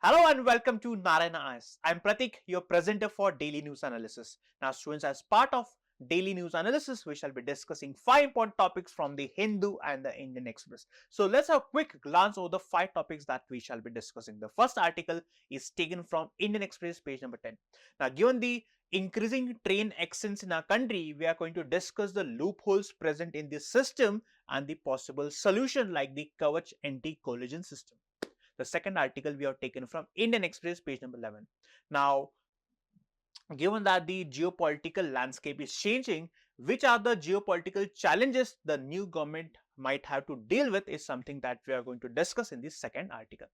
Hello and welcome to Narayana IAS. I'm Pratik, your presenter for Daily News Analysis. Now, students, as part of Daily News Analysis, we shall be discussing 5 important topics from the Hindu and the Indian Express. So, let's have a quick glance over the 5 topics that we shall be discussing. The first article is taken from Indian Express, page number 10. Now, given the increasing train accidents in our country, we are going to discuss the loopholes present in this system and the possible solution like the Kavach anti-collision system. The second article we have taken from Indian Express, page number 11. Now, given that the geopolitical landscape is changing, which are the geopolitical challenges the new government might have to deal with is something that we are going to discuss in this second article.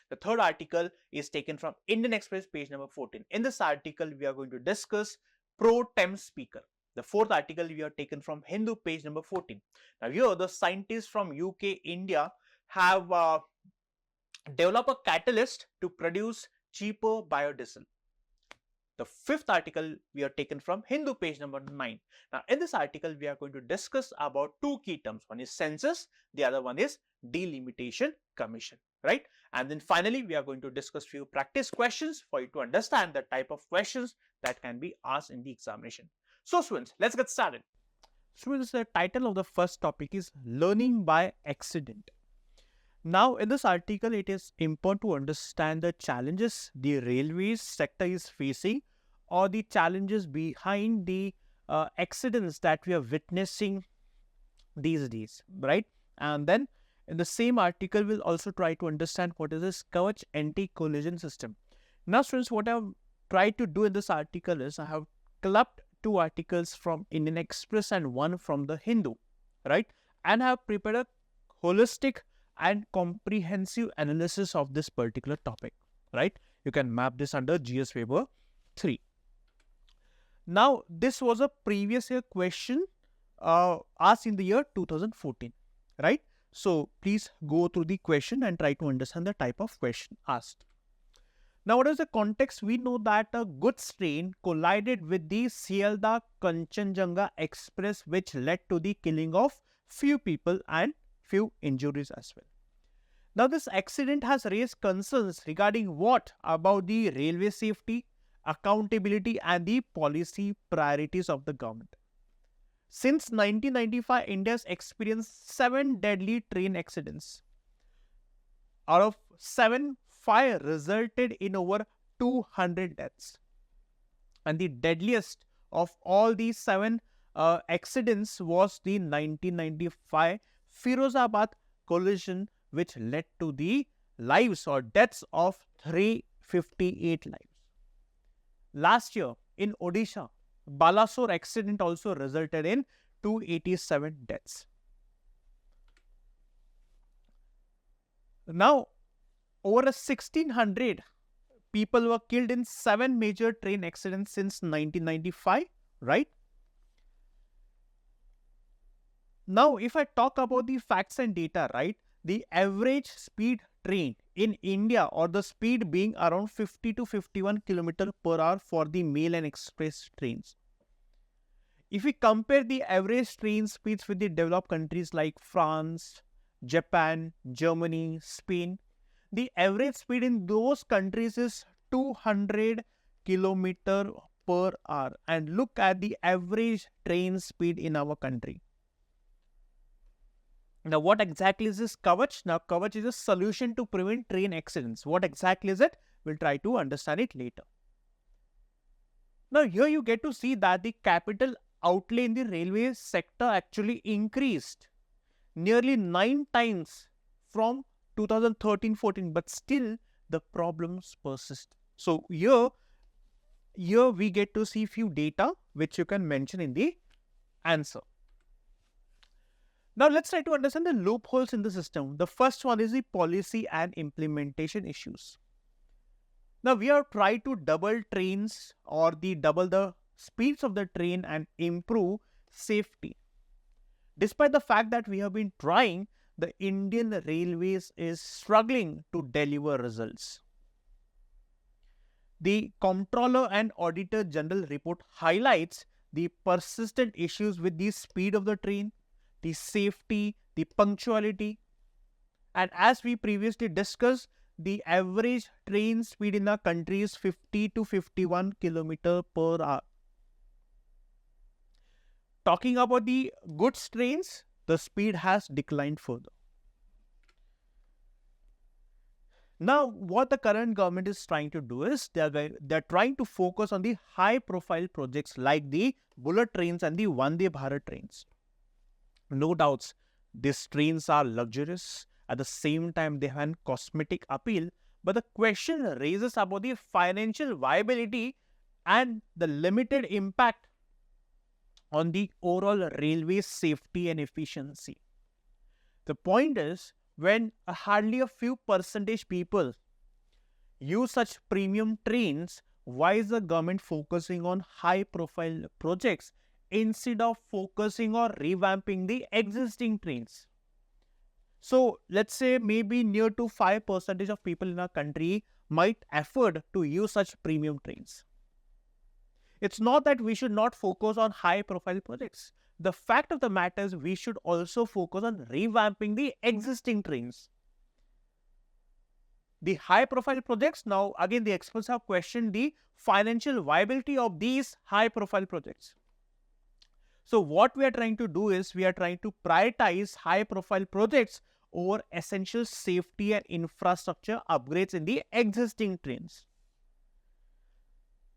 The third article is taken from Indian Express, page number 14. In this article, we are going to discuss pro tem speaker. The fourth article we have taken from Hindu, page number 14. Now, here the scientists from UK, India have develop a catalyst to produce cheaper biodiesel. The fifth article we are taken from Hindu, page number 9. Now, in this article, we are going to discuss about two key terms. One is census, the other one is delimitation commission, right? And then finally, we are going to discuss few practice questions for you to understand the type of questions that can be asked in the examination. So, students, let's get started. Students, the title of the first topic is Learning by Accident. Now, in this article, it is important to understand the challenges the railways sector is facing or the challenges behind the accidents that we are witnessing these days, right? And then in the same article, we'll also try to understand what is this Kavach anti-collision system. Now, students, what I've tried to do in this article is I have clubbed two articles from Indian Express and one from the Hindu, right? And I have prepared a holistic and comprehensive analysis of this particular topic, right? You can map this under GS paper 3. Now, this was a previous year question asked in the year 2014, right? So, please go through the question and try to understand the type of question asked. Now, what is the context? We know that a goods train collided with the Sealdah Kanchenjunga Express, which led to the killing of few people and few injuries as well. Now, this accident has raised concerns regarding what about the railway safety, accountability and the policy priorities of the government. Since 1995, India has experienced 7 deadly train accidents. Out of 7, 5 resulted in over 200 deaths. And the deadliest of all these 7 accidents was the 1995 Firozabad collision, which led to the lives or deaths of 358 lives. Last year in Odisha, Balasore accident also resulted in 287 deaths. Now, over 1600 people were killed in 7 major train accidents since 1995, right? Now, if I talk about the facts and data, right, the average speed train in India or the speed being around 50 to 51 km per hour for the mail and express trains. If we compare the average train speeds with the developed countries like France, Japan, Germany, Spain, the average speed in those countries is 200 km per hour. And look at the average train speed in our country. Now, what exactly is this Kavach? Now, Kavach is a solution to prevent train accidents. What exactly is it? We'll try to understand it later. Now, here you get to see that the capital outlay in the railway sector actually increased nearly 9 times from 2013-14, but still the problems persist. So, here we get to see few data which you can mention in the answer. Now, let's try to understand the loopholes in the system. The first one is the policy and implementation issues. Now, we have tried to double trains or double the speeds of the train and improve safety. Despite the fact that we have been trying, the Indian Railways is struggling to deliver results. The Comptroller and Auditor General report highlights the persistent issues with the speed of the train, the safety, the punctuality, and as we previously discussed, the average train speed in the country is 50 to 51 km per hour. Talking about the goods trains, the speed has declined further. Now, what the current government is trying to do is they're trying to focus on the high-profile projects like the bullet trains and the Vande Bharat trains. No doubts, these trains are luxurious. At the same time, they have an cosmetic appeal. But the question raises about the financial viability and the limited impact on the overall railway safety and efficiency. The point is, when hardly a few percentage people use such premium trains, why is the government focusing on high-profile projects instead of focusing or revamping the existing trains? So, let's say maybe near to 5% of people in our country might afford to use such premium trains. It's not that we should not focus on high-profile projects. The fact of the matter is we should also focus on revamping the existing trains. The high-profile projects, now again the experts have questioned the financial viability of these high-profile projects. So what we are trying to do is we are trying to prioritize high-profile projects over essential safety and infrastructure upgrades in the existing trains.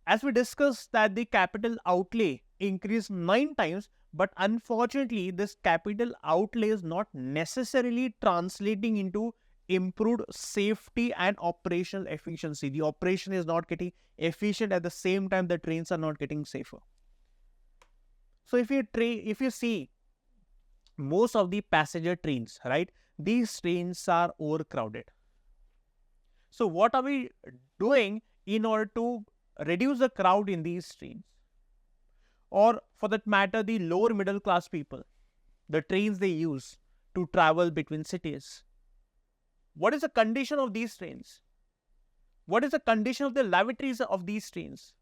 As we discussed that the capital outlay increased 9 times, but unfortunately this capital outlay is not necessarily translating into improved safety and operational efficiency. The operation is not getting efficient, at the same time the trains are not getting safer. So if you see most of the passenger trains, right, these trains are overcrowded. So what are we doing in order to reduce the crowd in these trains? Or for that matter, the lower middle class people, the trains they use to travel between cities. What is the condition of these trains? What is the condition of the lavatories of these trains?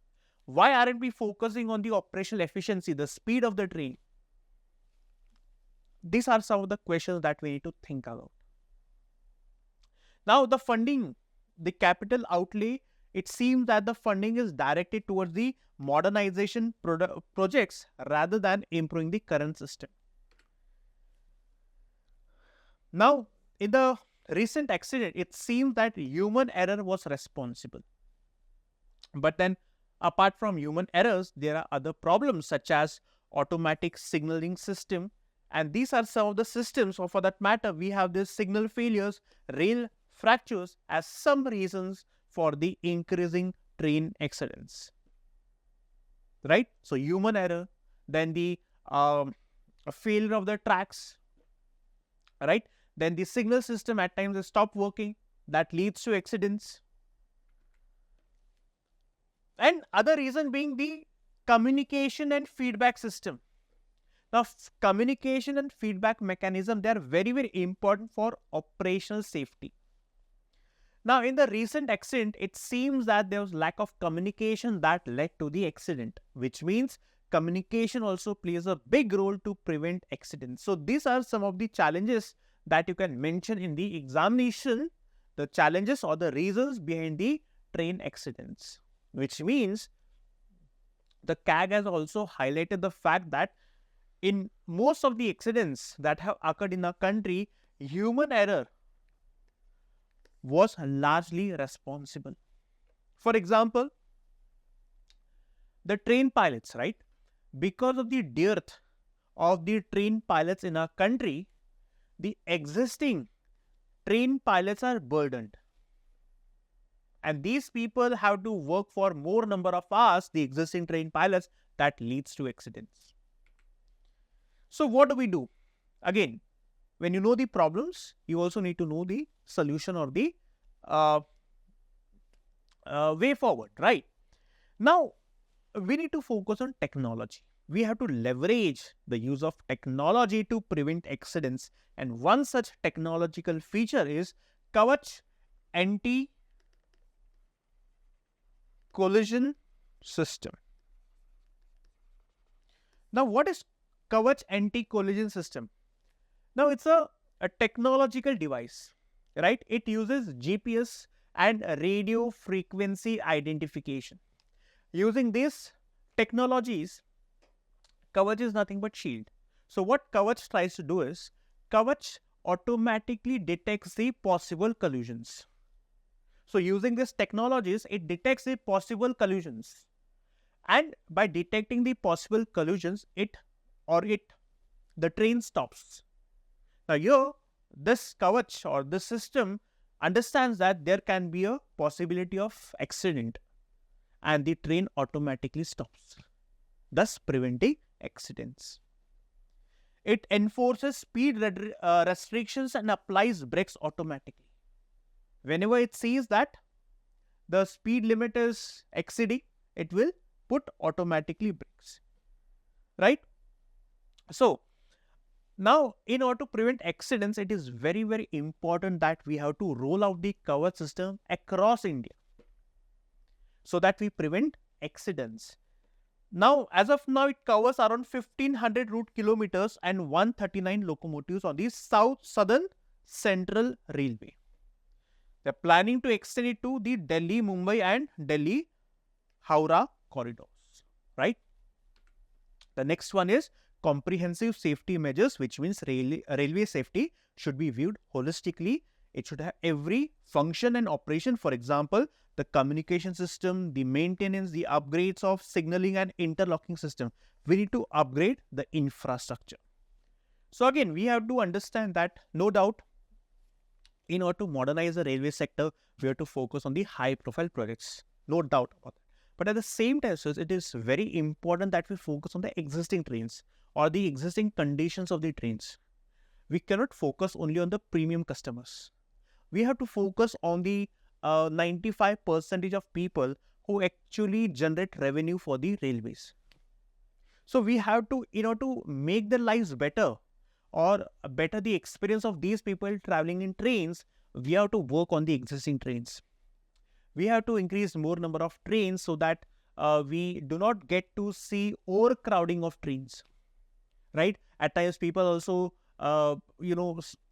Why aren't we focusing on the operational efficiency, the speed of the train? These are some of the questions that we need to think about. Now, the funding, the capital outlay, it seems that the funding is directed towards the modernization projects rather than improving the current system. Now, in the recent accident, it seems that human error was responsible. But then, apart from human errors, there are other problems such as automatic signaling system. And these are some of the systems, or for that matter, we have these signal failures, rail fractures as some reasons for the increasing train accidents. Right? So, human error, then the failure of the tracks, right? Then the signal system at times they stop working, that leads to accidents. And other reason being the communication and feedback system. Now, communication and feedback mechanism, they are very, very important for operational safety. Now, in the recent accident, it seems that there was lack of communication that led to the accident, which means communication also plays a big role to prevent accidents. So, these are some of the challenges that you can mention in the examination, the challenges or the reasons behind the train accidents, which means the CAG has also highlighted the fact that in most of the accidents that have occurred in our country, human error was largely responsible. For example, the train pilots, right? Because of the dearth of the train pilots in our country, the existing train pilots are burdened. And these people have to work for more number of hours, the existing train pilots, that leads to accidents. So what do we do? Again, when you know the problems, you also need to know the solution or the way forward, right? Now, we need to focus on technology. We have to leverage the use of technology to prevent accidents. And one such technological feature is Kavach anti-collision system. Now, what is Kavach anti-collision system? Now, it's a technological device right? It uses GPS and radio frequency identification. Using these technologies, Kavach is nothing but shield. So what Kavach tries to do is, Kavach automatically detects the possible collisions. So using these technologies, it detects the possible collisions. And by detecting the possible collisions, the train stops. Now here, this Kavach or this system understands that there can be a possibility of accident and the train automatically stops, thus preventing accidents. It enforces speed restrictions and applies brakes automatically. Whenever it sees that the speed limit is exceeding, it will put automatically brakes, right? So now, in order to prevent accidents, it is very, very important that we have to roll out the Kavach system across India so that we prevent accidents. Now, as of now, it covers around 1500 route kilometers and 139 locomotives on the Southern Central Railway. They are planning to extend it to the Delhi, Mumbai and Delhi, Howrah corridors, right? The next one is comprehensive safety measures, which means railway safety should be viewed holistically. It should have every function and operation. For example, the communication system, the maintenance, the upgrades of signaling and interlocking system. We need to upgrade the infrastructure. So again, we have to understand that no doubt in order to modernize the railway sector, we have to focus on the high profile projects. No doubt about that. But at the same time, so it is very important that we focus on the existing trains or the existing conditions of the trains. We cannot focus only on the premium customers. We have to focus on the 95% of people who actually generate revenue for the railways. So we have to, in order to make their lives better or better the experience of these people traveling in trains, we have to work on the existing trains. We have to increase more number of trains so that we do not get to see overcrowding of trains, right? At times people also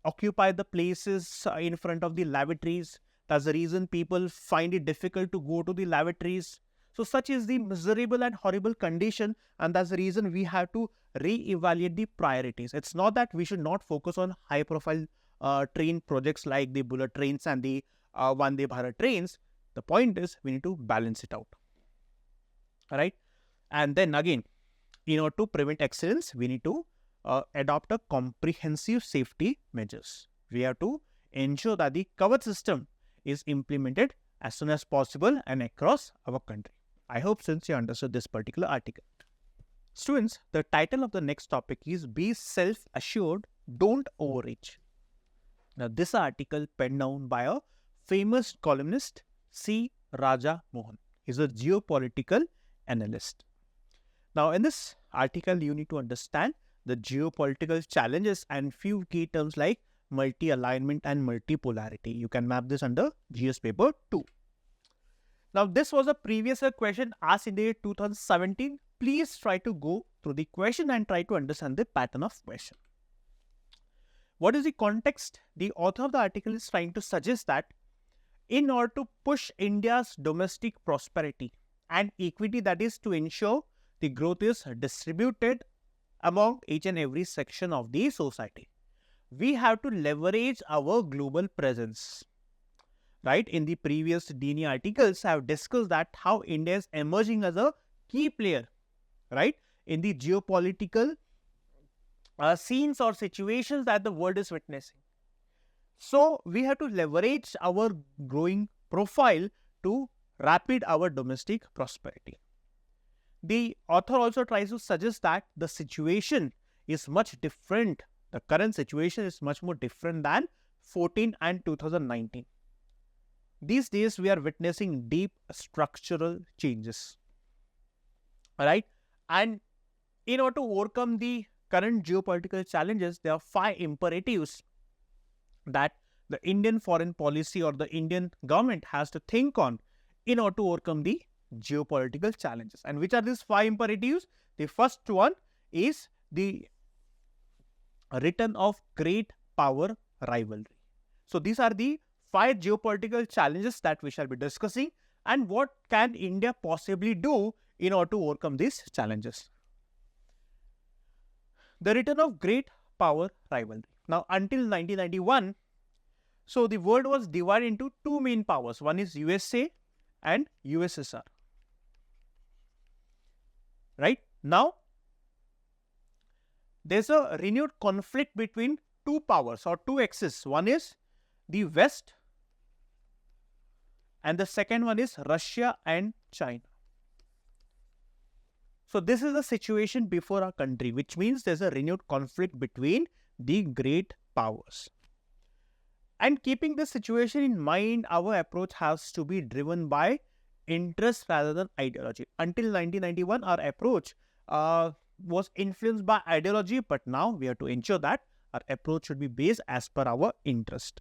occupy the places in front of the lavatories. That's the reason people find it difficult to go to the lavatories. So such is the miserable and horrible condition, and that's the reason we have to re-evaluate the priorities. It's not that we should not focus on high profile train projects like the bullet trains and the Vande Bharat trains. The point is we need to balance it out, right? And then again, in order to prevent accidents, we need to adopt a comprehensive safety measures. We have to ensure that the Kavach system is implemented as soon as possible and across our country. I hope since you understood this particular article. Students, the title of the next topic is Be Self-Assured, Don't Overreach. Now, this article penned down by a famous columnist, C. Raja Mohan. He's a geopolitical analyst. Now, in this article, you need to understand the geopolitical challenges and few key terms like multi-alignment and multipolarity. You can map this under GS paper 2. Now, this was a previous question asked in the year 2017. Please try to go through the question and try to understand the pattern of question. What is the context? The author of the article is trying to suggest that in order to push India's domestic prosperity and equity, that is to ensure the growth is distributed among each and every section of the society, we have to leverage our global presence. Right? In the previous DNE articles, I have discussed that how India is emerging as a key player, right, in the geopolitical scenes or situations that the world is witnessing. So we have to leverage our growing profile to rapid our domestic prosperity. The author also tries to suggest that the situation is much different. The current situation is much more different than 14 and 2019. These days, we are witnessing deep structural changes, right? And in order to overcome the current geopolitical challenges, there are 5 imperatives that the Indian foreign policy or the Indian government has to think on in order to overcome the geopolitical challenges. And which are these 5 imperatives? The first one is the return of great power rivalry. So these are the 5 geopolitical challenges that we shall be discussing, and what can India possibly do in order to overcome these challenges. The return of great power rivalry. Now, until 1991, so the world was divided into two main powers. One is USA and USSR. Right? Now, there's a renewed conflict between two powers or two axes. One is the West and the second one is Russia and China. So this is the situation before our country, which means there's a renewed conflict between the great powers. And keeping this situation in mind, our approach has to be driven by interest rather than ideology. Until 1991, our approach was influenced by ideology, but now we have to ensure that our approach should be based as per our interest.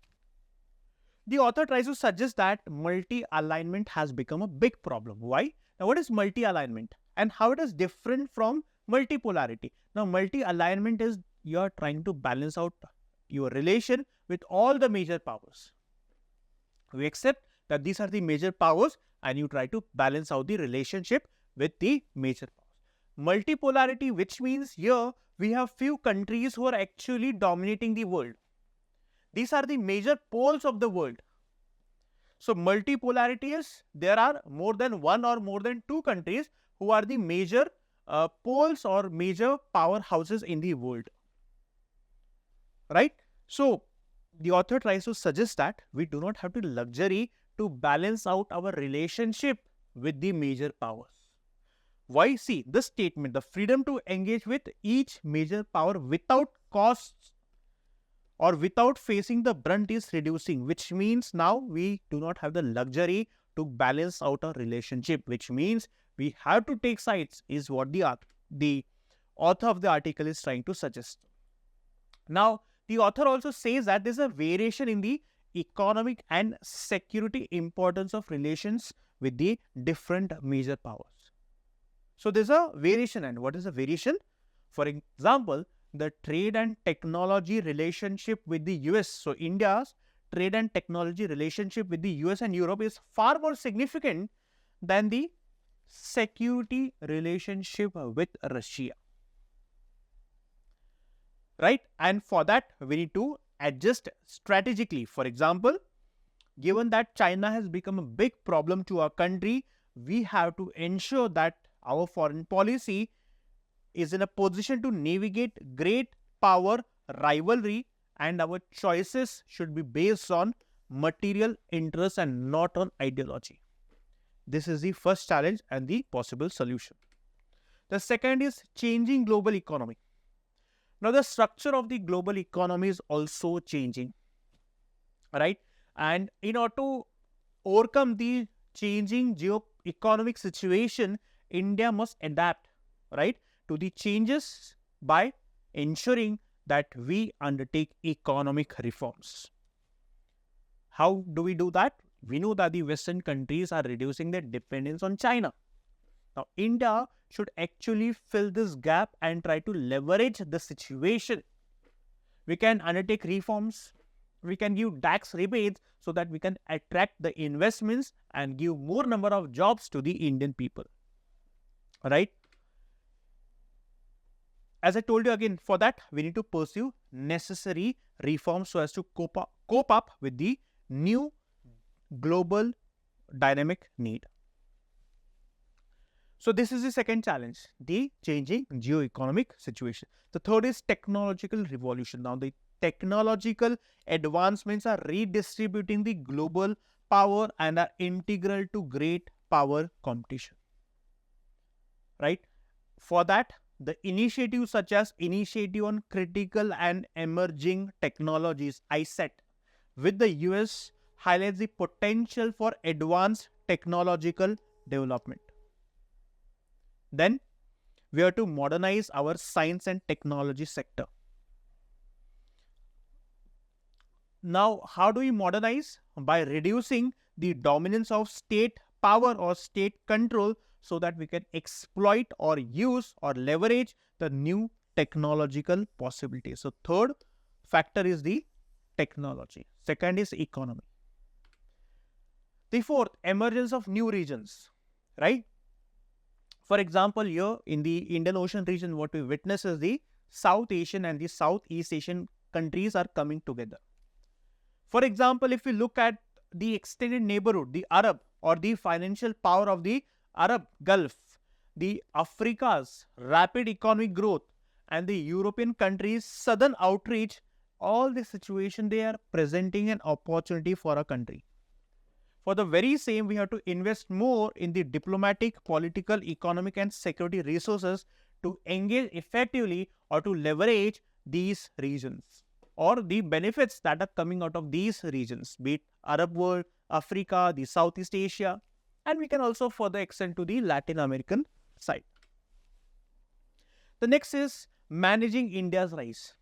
The author tries to suggest that multi-alignment has become a big problem. Why? Now, what is multi-alignment and how it is different from multipolarity? Now, multi-alignment is you are trying to balance out your relation with all the major powers. We accept that these are the major powers and you try to balance out the relationship with the major powers. Multipolarity, which means here we have few countries who are actually dominating the world. These are the major poles of the world. So multipolarity is there are more than one or more than two countries who are the major poles or major powerhouses in the world. Right? So the author tries to suggest that we do not have the luxury to balance out our relationship with the major powers. Why? See, this statement, the freedom to engage with each major power without costs or without facing the brunt is reducing, which means now we do not have the luxury to balance out our relationship, which means we have to take sides, is what the author of the article is trying to suggest. Now, the author also says that there is a variation in the economic and security importance of relations with the different major powers. So there's a variation, and what is a variation? For example, the trade and technology relationship with the US. So India's trade and technology relationship with the US and Europe is far more significant than the security relationship with Russia. Right? And for that, we need to adjust strategically. For example, given that China has become a big problem to our country, we have to ensure that our foreign policy is in a position to navigate great power rivalry, and our choices should be based on material interests and not on ideology. This is the first challenge and the possible solution. The second is changing global economy. Now, the structure of the global economy is also changing, right? And in order to overcome the changing geo-economic situation, India must adapt, right, to the changes by ensuring that we undertake economic reforms. How do we do that? We know that the Western countries are reducing their dependence on China. Now, India should actually fill this gap and try to leverage the situation. We can undertake reforms. We can give tax rebates so that we can attract the investments and give more number of jobs to the Indian people. Right? As I told you again, for that, we need to pursue necessary reforms so as to cope up with the new global dynamic need. So this is the second challenge, the changing geo-economic situation. The third is technological revolution. Now, the technological advancements are redistributing the global power and are integral to great power competition. Right? For that, the initiatives such as Initiative on Critical and Emerging Technologies, ICET, with the US highlights the potential for advanced technological development. Then, we have to modernize our science and technology sector. Now, how do we modernize? By reducing the dominance of state power or state control so that we can exploit or use or leverage the new technological possibilities. So, third factor is the technology. Second is economy. The fourth, emergence of new regions, right? For example, here in the Indian Ocean region, what we witness is the South Asian and the Southeast Asian countries are coming together. For example, if we look at the extended neighborhood, the Arab or the financial power of the Arab Gulf, the Africa's rapid economic growth, and the European countries' southern outreach, all the situation they are presenting an opportunity for a country. For the very same, we have to invest more in the diplomatic, political, economic and security resources to engage effectively or to leverage these regions or the benefits that are coming out of these regions, be it Arab world, Africa, the Southeast Asia, and we can also further extend to the Latin American side. The next is managing India's rise.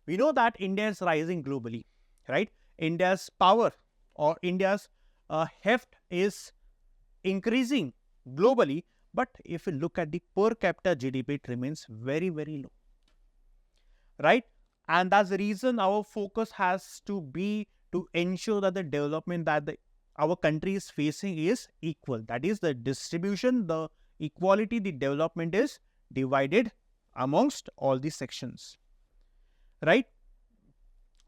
We know that India is rising globally, right? India's power or India's heft is increasing globally, but if you look at the per capita GDP, it remains very, very low, right? And that's the reason our focus has to be to ensure that the development that our country is facing is equal. That is the distribution, the equality, the development is divided amongst all the sections, right?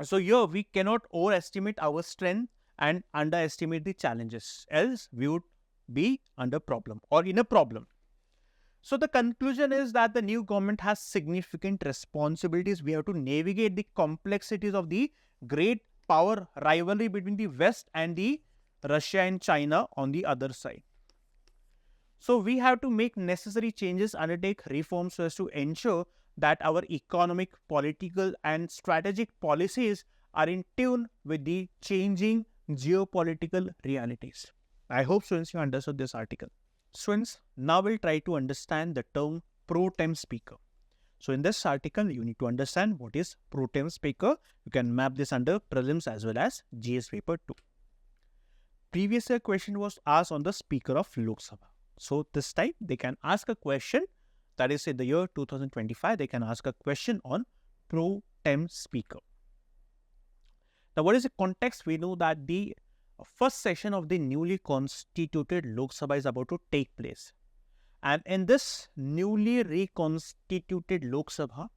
So here we cannot overestimate our strength and underestimate the challenges, else we would be under problem or in a problem. So the conclusion is that the new government has significant responsibilities. We have to navigate the complexities of the great power rivalry between the West and the Russia and China on the other side. So we have to make necessary changes, undertake reforms so as to ensure that our economic, political and strategic policies are in tune with the changing geopolitical realities. I hope students you understood this article. Students, now we'll try to understand the term pro tem speaker. So in this article, you need to understand what is pro tem speaker. You can map this under prelims as well as GS paper 2. Previous year question was asked on the speaker of Lok Sabha. So this time they can ask a question, that is in the year 2025, they can ask a question on pro tem speaker. Now, what is the context? We know that the first session of the newly constituted Lok Sabha is about to take place. And in this newly reconstituted Lok Sabha,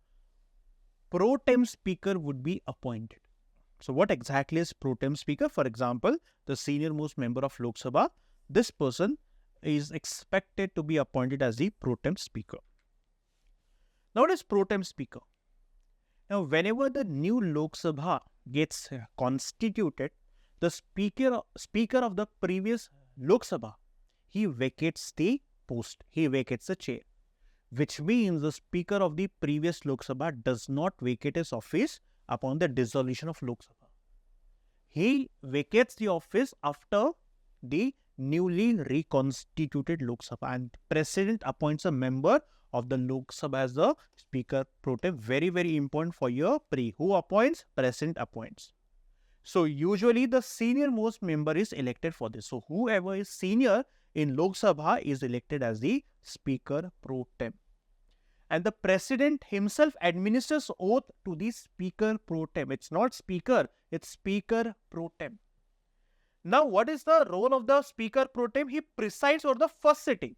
pro tem speaker would be appointed. So, what exactly is pro tem speaker? For example, the senior most member of Lok Sabha, this person is expected to be appointed as the pro tem speaker. Now, what is pro tem speaker? Now, whenever the new Lok Sabha gets constituted, the speaker of the previous Lok Sabha, he vacates the post, he vacates the chair, which means the speaker of the previous Lok Sabha does not vacate his office upon the dissolution of Lok Sabha. He vacates the office after the newly reconstituted Lok Sabha, and President appoints a member of the Lok Sabha as the speaker pro tem. Very, very important for your pre. Who appoints? President appoints. So usually the senior most member is elected for this. So whoever is senior in Lok Sabha is elected as the speaker pro tem. And the president himself administers oath to the speaker pro tem. It's not speaker, it's speaker pro tem. Now, what is the role of the speaker pro tem? He presides over the first sitting.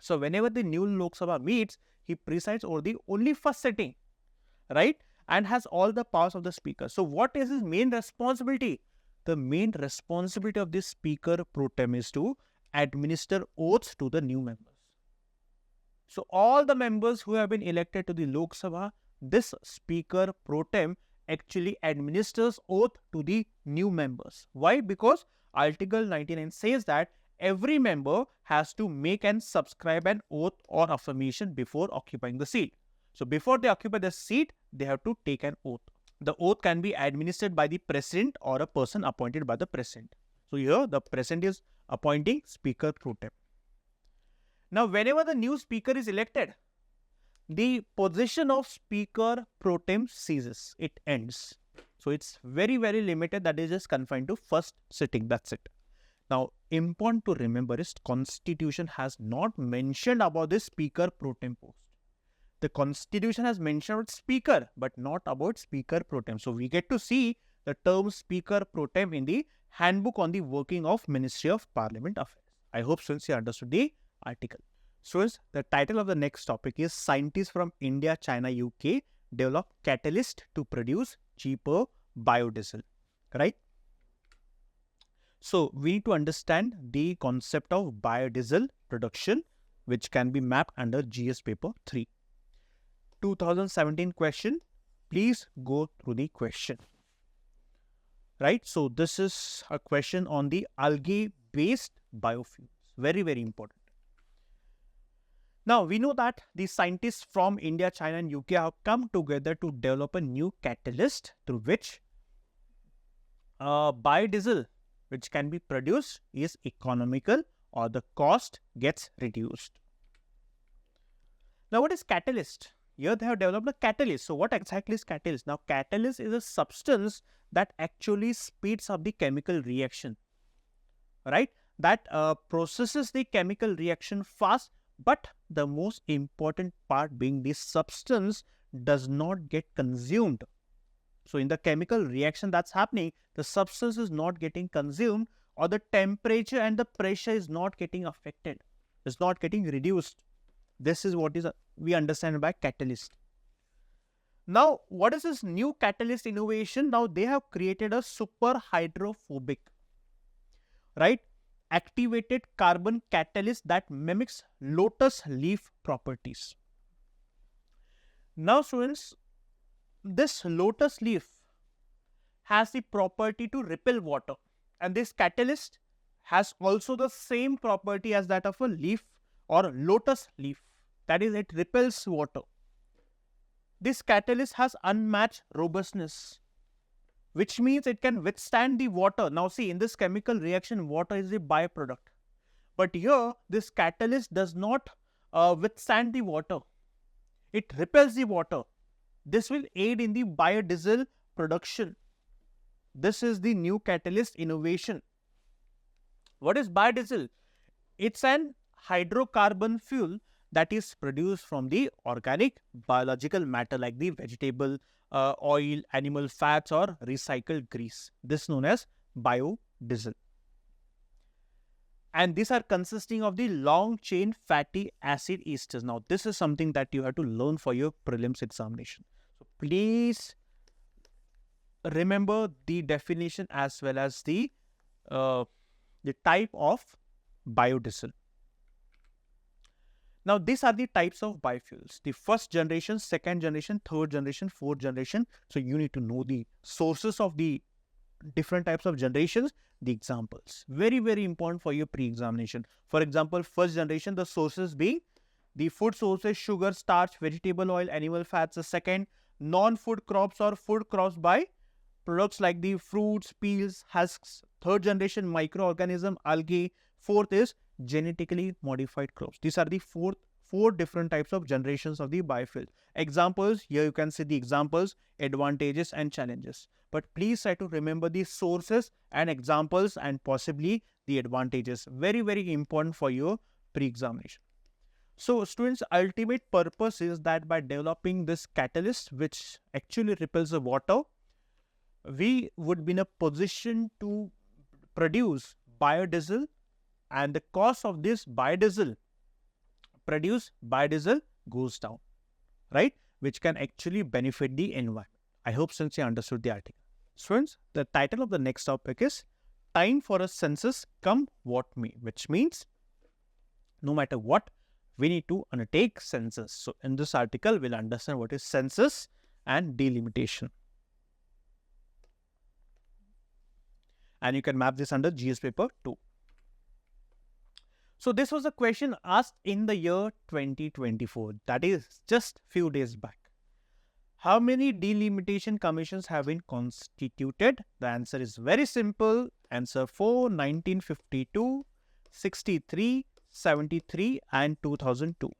So, whenever the new Lok Sabha meets, he presides over the only first sitting, right? And has all the powers of the speaker. So, what is his main responsibility? The main responsibility of this speaker pro tem is to administer oaths to the new members. So, all the members who have been elected to the Lok Sabha, this speaker pro tem actually administers oath to the new members. Why? Because Article 99 says that every member has to make and subscribe an oath or affirmation before occupying the seat. So, before they occupy the seat, they have to take an oath. The oath can be administered by the president or a person appointed by the president. So, here the president is appointing speaker pro tem. Now, whenever the new speaker is elected, the position of speaker pro tem ceases. It ends. So, it's very, very limited. That is just confined to first sitting. That's it. Now, important to remember is Constitution has not mentioned about this speaker pro tem post. the constitution has mentioned speaker, but not about speaker pro tem. So we get to see the term speaker pro tem in the handbook on the working of Ministry of Parliament Affairs. I hope students you understood the article. Students, the title of the next topic is Scientists from India, China, UK develop catalyst to produce cheaper biodiesel. Right? So we need to understand the concept of biodiesel production, which can be mapped under GS paper 3. 2017 question. Please go through the question. Right? So this is a question on the algae-based biofuels. Very, very important. Now, we know that the scientists from India, China and UK have come together to develop a new catalyst through which biodiesel, which can be produced, is economical or the cost gets reduced. Now, what is catalyst? Here they have developed a catalyst. So, what exactly is catalyst? Now, catalyst is a substance that actually speeds up the chemical reaction, right? That processes the chemical reaction fast, but the most important part being this substance does not get consumed. So, in the chemical reaction that's happening, the substance is not getting consumed, or the temperature and the pressure is not getting affected, is not getting reduced. This is what is we understand by catalyst. Now, what is this new catalyst innovation? Now, they have created a super hydrophobic, right, activated carbon catalyst that mimics lotus leaf properties. Now, students, this lotus leaf has the property to repel water, and this catalyst has also the same property as that of a leaf or lotus leaf. That is, it repels water. This catalyst has unmatched robustness, which means it can withstand the water. Now see, in this chemical reaction, water is the byproduct. But here, this catalyst does not withstand the water. It repels the water. This will aid in the biodiesel production. This is the new catalyst innovation. What is biodiesel? It's an hydrocarbon fuel that is produced from the organic biological matter like the vegetable oil, animal fats or recycled grease. This is known as biodiesel. And these are consisting of the long chain fatty acid esters. Now, this is something that you have to learn for your prelims examination. So, please remember the definition as well as the type of biodiesel. Now, these are the types of biofuels. The first generation, second generation, third generation, fourth generation. So, you need to know the sources of the different types of generations, the examples. Very, very important for your pre-examination. For example, first generation, the sources being the food sources, sugar, starch, vegetable oil, animal fats. The second, non-food crops or food crops by products like the fruits, peels, husks. Third generation, microorganism, algae. Fourth is genetically modified crops. These are the four different types of generations of the biofuel. Examples, here you can see the examples, advantages and challenges. But please try to remember the sources and examples and possibly the advantages. Very, very important for your pre-examination. So, students, ultimate purpose is that by developing this catalyst which actually repels the water, we would be in a position to produce biodiesel, and the cost of this biodiesel goes down, right? Which can actually benefit the environment. I hope since you understood the article. Students, the title of the next topic is Time for a Census Come What May, which means no matter what, we need to undertake census. So, in this article, we'll understand what is census and delimitation. And you can map this under GS paper 2. So, this was a question asked in the year 2024, that is just few days back. How many delimitation commissions have been constituted? The answer is very simple. Answer 4, 1952, 63, 73 and 2002.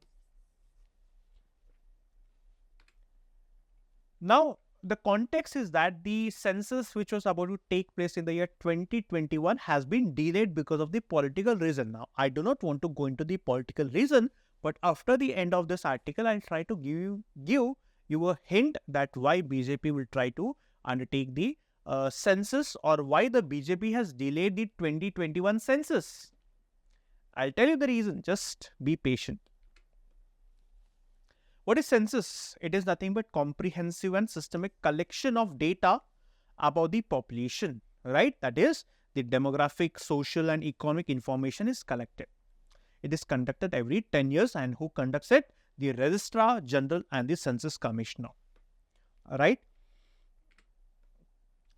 Now, the context is that the census which was about to take place in the year 2021 has been delayed because of the political reason. Now, I do not want to go into the political reason, But after the end of this article, I'll try to give you a hint that why BJP will try to undertake the census, or why the BJP has delayed the 2021 census. I'll tell you the reason. Just be patient. What is census? It is nothing but comprehensive and systemic collection of data about the population, right? That is, the demographic, social and economic information is collected. It is conducted every 10 years, and who conducts it? The Registrar General and the Census Commissioner. Alright.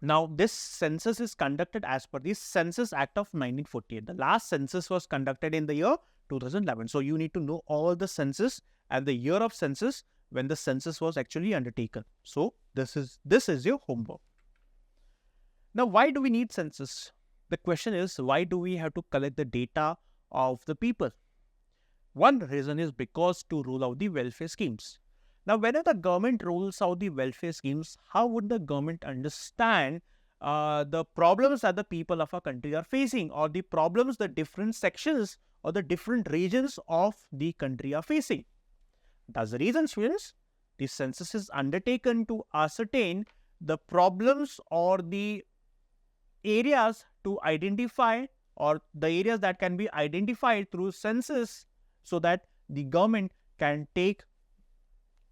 Now, this census is conducted as per the Census Act of 1948. The last census was conducted in the year 2011. So, you need to know all the census and the year of census when the census was actually undertaken. So, this is your homework. Now, why do we need census? The question is, why do we have to collect the data of the people? One reason is because to roll out the welfare schemes. Now, whenever the government rolls out the welfare schemes, how would the government understand the problems that the people of our country are facing, or the problems the different sections or the different regions of the country are facing? That's the reason, students. The census is undertaken to ascertain the problems or the areas to identify, or the areas that can be identified through census, so that the government can take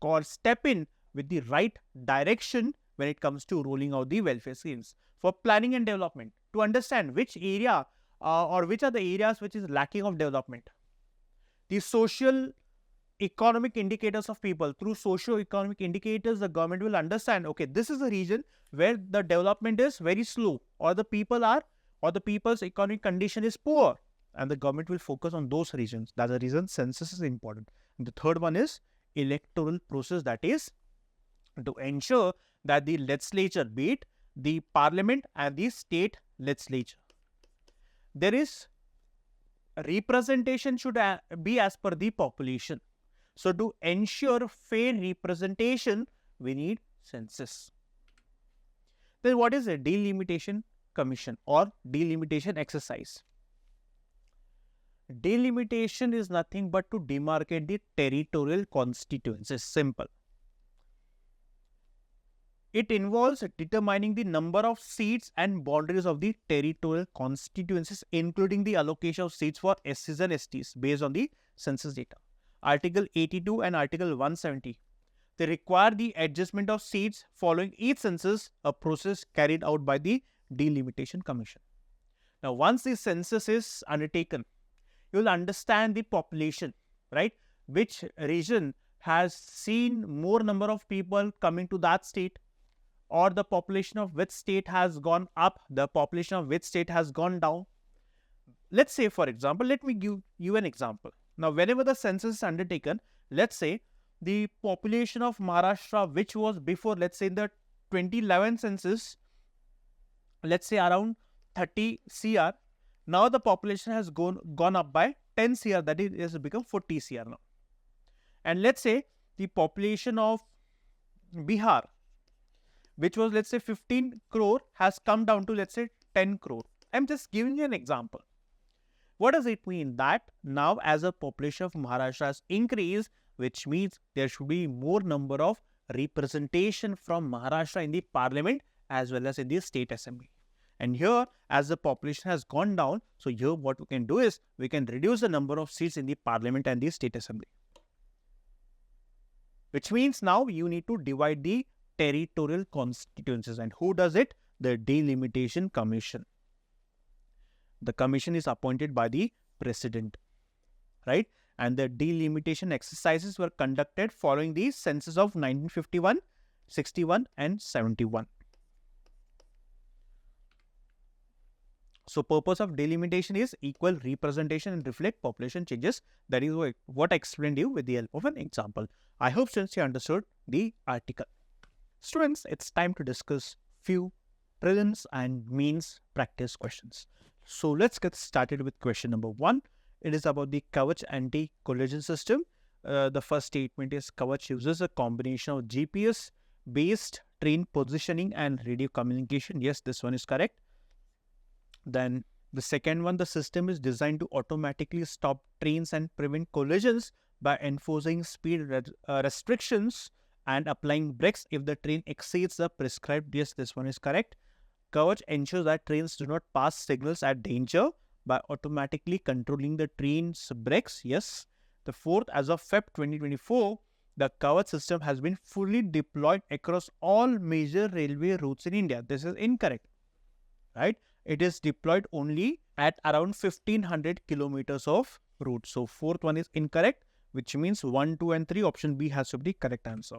or step in with the right direction when it comes to rolling out the welfare schemes. For planning and development, to understand which area or which are the areas which is lacking of development. The social economic indicators of people. Through socio-economic indicators, the government will understand, okay, this is a region where the development is very slow, or the people are, or the people's economic condition is poor, and the government will focus on those regions. That's the reason census is important. And the third one is electoral process, that is to ensure that the legislature, be it the parliament and the state legislature, there is representation should be as per the population. So, to ensure fair representation, we need census. Then what is a delimitation commission or delimitation exercise? Delimitation is nothing but to demarcate the territorial constituencies. Simple. It involves determining the number of seats and boundaries of the territorial constituencies, including the allocation of seats for SCs and STs based on the census data. Article 82 and Article 170. They require the adjustment of seats following each census, a process carried out by the Delimitation Commission. Now, once the census is undertaken, you will understand the population, right? Which region has seen more number of people coming to that state, or the population of which state has gone up, the population of which state has gone down. Let's say, for example, let me give you an example. Now, whenever the census is undertaken, let's say the population of Maharashtra, which was before, let's say in the 2011 census, let's say around 30 CR, now the population has gone up by 10 CR, that is, it has become 40 CR now. And let's say the population of Bihar, which was, let's say 15 crore, has come down to, let's say 10 crore. I'm just giving you an example. What does it mean? That now as a population of Maharashtra has increased, which means there should be more number of representation from Maharashtra in the parliament as well as in the state assembly. And here, as the population has gone down, so here what we can do is we can reduce the number of seats in the parliament and the state assembly. Which means now you need to divide the territorial constituencies. And who does it? The Delimitation Commission. The commission is appointed by the president, right? And the delimitation exercises were conducted following the census of 1951, 61 and 71. So, purpose of delimitation is equal representation and reflect population changes. That is what I explained to you with the help of an example. I hope students you understood the article. Students, it's time to discuss few prelims and means practice questions. So, let's get started with question number 1. It is about the Kavach anti-collision system. The first statement is Kavach uses a combination of GPS based train positioning and radio communication. Yes, this one is correct. Then the second one, the system is designed to automatically stop trains and prevent collisions by enforcing speed restrictions and applying brakes if the train exceeds the prescribed. Yes, this one is correct. Kavach ensures that trains do not pass signals at danger by automatically controlling the train's brakes. Yes. The fourth, as of Feb 2024, the Kavach system has been fully deployed across all major railway routes in India. This is incorrect, right? It is deployed only at around 1500 kilometers of route. So, fourth one is incorrect, which means 1, 2 and 3, option B has to be the correct answer.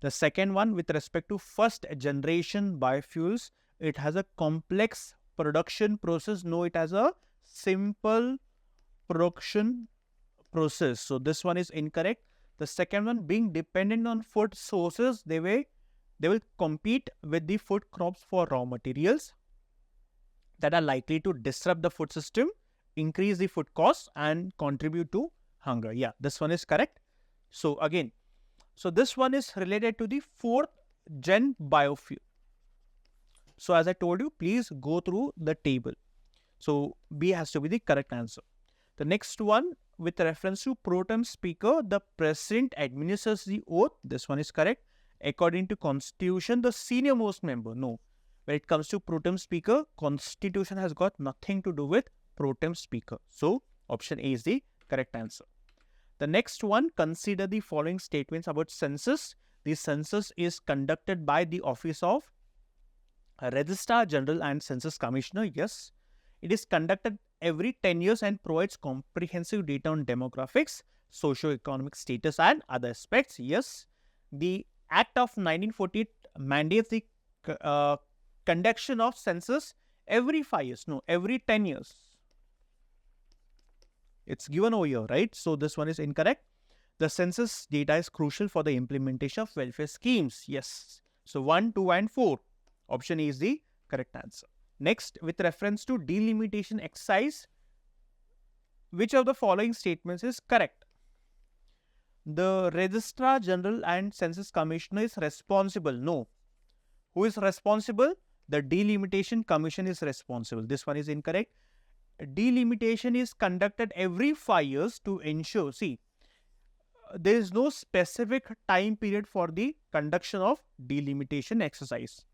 The second one, with respect to first generation biofuels, it has a complex production process. No, it has a simple production process. So this one is incorrect. The second one, being dependent on food sources, they will compete with the food crops for raw materials that are likely to disrupt the food system, increase the food costs and contribute to hunger. Yeah, this one is correct. So again, so this one is related to the fourth gen biofuel. So as I told you, please go through the table. So B has to be the correct answer. The next one, with reference to pro tem speaker, the president administers the oath. This one is correct. According to constitution, the senior most member. No. When it comes to pro tem speaker, constitution has got nothing to do with pro tem speaker. So option A is the correct answer. The next one, consider the following statements about census. The census is conducted by the Office of Registrar General and Census Commissioner. Yes. It is conducted every 10 years and provides comprehensive data on demographics, socio-economic status and other aspects. Yes. The Act of 1948 mandates the conduction of census every 5 years. No, every 10 years. It's given over here, right? So this one is incorrect. The census data is crucial for the implementation of welfare schemes. Yes. So 1, 2 and 4. Option A is the correct answer. Next, with reference to delimitation exercise, which of the following statements is correct? The Registrar General and Census Commissioner is responsible. No. Who is responsible? The Delimitation Commission is responsible. This one is incorrect. Delimitation is conducted every 5 years to ensure, see, there is no specific time period for the conduction of delimitation exercise.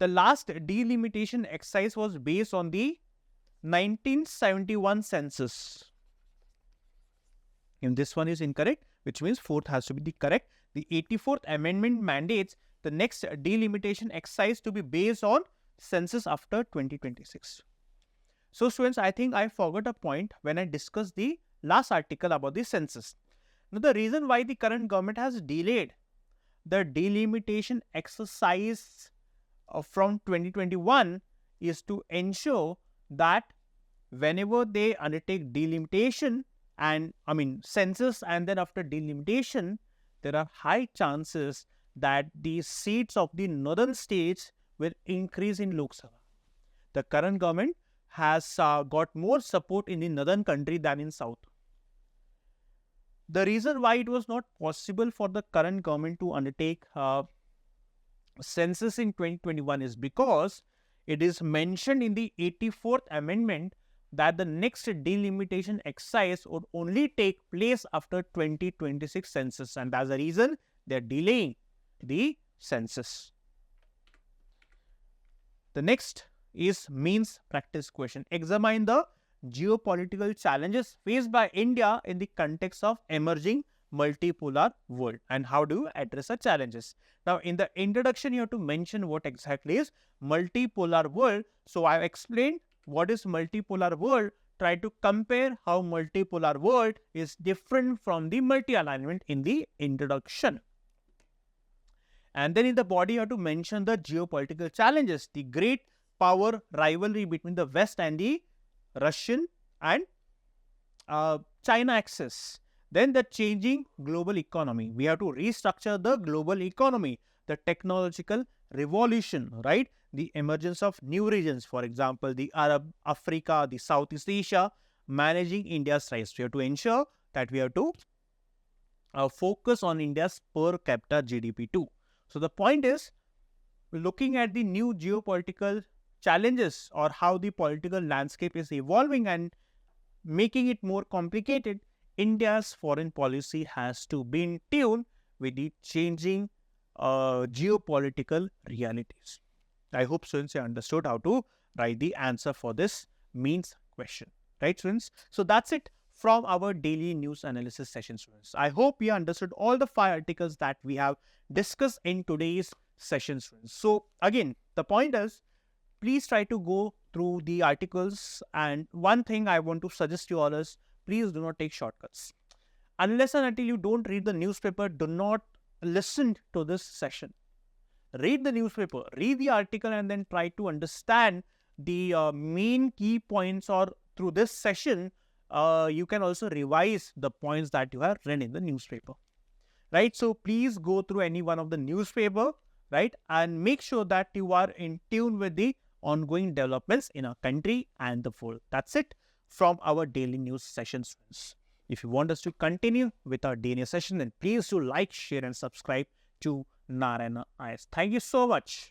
The last delimitation exercise was based on the 1971 census. And this one is incorrect, which means fourth has to be the correct. The 84th amendment mandates the next delimitation exercise to be based on census after 2026. So students, I think I forgot a point when I discussed the last article about the census. Now the reason why the current government has delayed the delimitation exercise from 2021 is to ensure that whenever they undertake delimitation and census and then after delimitation, there are high chances that the seats of the northern states will increase in Lok Sabha. The current government has got more support in the northern country than in south. The reason why it was not possible for the current government to undertake census in 2021 is because it is mentioned in the 84th amendment that the next delimitation exercise would only take place after 2026 census, and as a reason they are delaying the census. The next is means practice question. Examine the geopolitical challenges faced by India in the context of emerging multipolar world and how do you address the challenges. Now in the introduction you have to mention what exactly is multipolar world. So I have explained what is multipolar world. Try to compare how multipolar world is different from the multi-alignment in the introduction. And then in the body you have to mention the geopolitical challenges, the great power rivalry between the West and the Russian and China axis. Then the changing global economy. We have to restructure the global economy, the technological revolution, right? The emergence of new regions, for example, the Arab, Africa, the Southeast Asia, managing India's rise. We have to ensure that we have to focus on India's per capita GDP too. So the point is, looking at the new geopolitical challenges or how the political landscape is evolving and making it more complicated, India's foreign policy has to be in tune with the changing geopolitical realities. I hope students have understood how to write the answer for this means question. Right, students? So that's it from our daily news analysis session, students. I hope you understood all the 5 articles that we have discussed in today's session, students. So again, the point is, please try to go through the articles, and one thing I want to suggest you all is, please do not take shortcuts. Unless and until you don't read the newspaper, do not listen to this session. Read the newspaper, read the article, and then try to understand the main key points, or through this session, you can also revise the points that you have read in the newspaper. Right? So please go through any one of the newspaper, right? And make sure that you are in tune with the ongoing developments in our country and the world. That's it from our daily news session, students. If you want us to continue with our daily session, then please do like, share, and subscribe to Narayana IAS. Thank you so much.